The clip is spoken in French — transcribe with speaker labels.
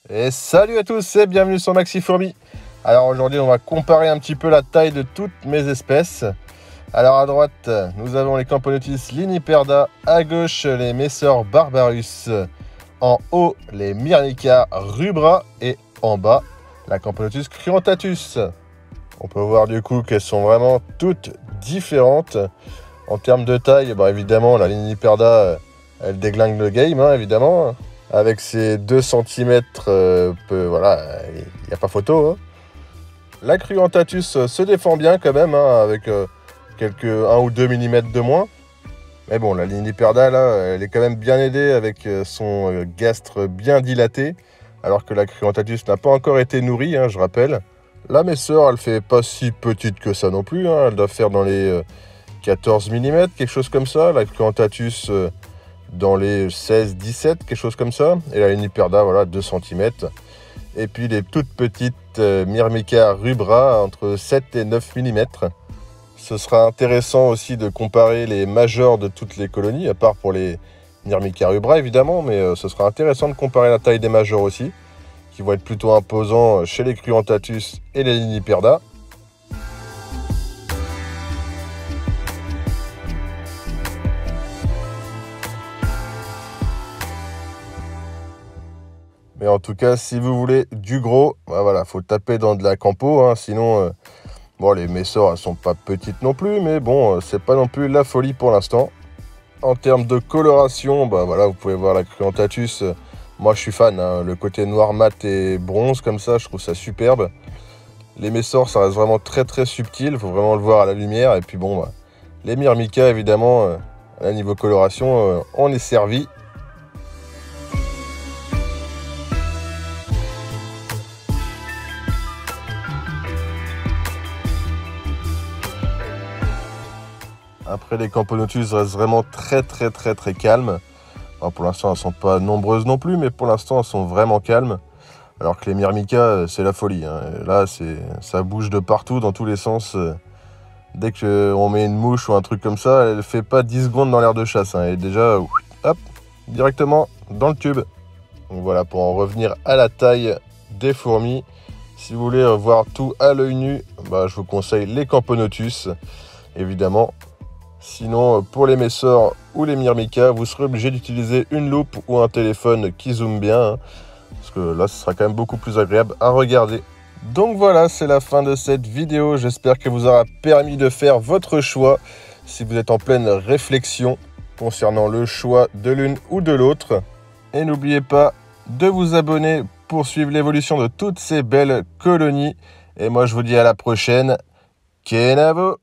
Speaker 1: Et salut à tous et bienvenue sur Maxi Fourmi. Alors aujourd'hui on va comparer un petit peu la taille de toutes mes espèces. Alors à droite nous avons les Camponotus liniperda, à gauche les Messor barbarus, en haut les Myrmica rubra et en bas la Camponotus cruentatus. On peut voir du coup qu'elles sont vraiment toutes différentes. En termes de taille, évidemment la liniperda elle déglingue le game évidemment. Avec ses 2 cm, voilà, il n'y a pas photo. La Cruentatus se défend bien quand même, avec quelques 1 ou 2 mm de moins. Mais bon, la Liniperda, là, elle est quand même bien aidée avec son gastre bien dilaté. Alors que la Cruentatus n'a pas encore été nourrie, je rappelle. La Messor, elle fait pas si petite que ça non plus. Elle doit faire dans les 14 mm, quelque chose comme ça. La Cruentatus... dans les 16-17, quelque chose comme ça. Et la Liniperda, voilà, 2 cm. Et puis les toutes petites Myrmica rubra, entre 7 et 9 mm. Ce sera intéressant aussi de comparer les majors de toutes les colonies, à part pour les Myrmica rubra évidemment, mais ce sera intéressant de comparer la taille des majors aussi, qui vont être plutôt imposants chez les Cruentatus et les Liniperda. Mais en tout cas, si vous voulez du gros, voilà, faut taper dans de la campo, sinon, les Messor, elles sont pas petites non plus, mais bon, c'est pas non plus la folie pour l'instant. En termes de coloration, voilà, vous pouvez voir la Cruentatus. Moi, je suis fan, le côté noir mat et bronze comme ça, je trouve ça superbe. Les Messor, ça reste vraiment très très subtil, faut vraiment le voir à la lumière. Et puis bon, les Myrmica, évidemment, à niveau coloration, on est servi. Après, les Camponotus restent vraiment très calmes. Alors, pour l'instant, elles ne sont pas nombreuses non plus, mais pour l'instant, elles sont vraiment calmes. Alors que les Myrmica, c'est la folie. Là, ça bouge de partout, dans tous les sens. Dès qu'on met une mouche ou un truc comme ça, elle ne fait pas 10 secondes dans l'air de chasse. Et déjà, hop, directement dans le tube. Donc voilà, pour en revenir à la taille des fourmis. Si vous voulez voir tout à l'œil nu, je vous conseille les Camponotus, évidemment. Sinon, pour les Messor ou les Myrmica, vous serez obligé d'utiliser une loupe ou un téléphone qui zoome bien, parce que là, ce sera quand même beaucoup plus agréable à regarder. Donc voilà, c'est la fin de cette vidéo. J'espère qu'elle vous aura permis de faire votre choix si vous êtes en pleine réflexion concernant le choix de l'une ou de l'autre. Et n'oubliez pas de vous abonner pour suivre l'évolution de toutes ces belles colonies. Et moi, je vous dis à la prochaine. Kenavo!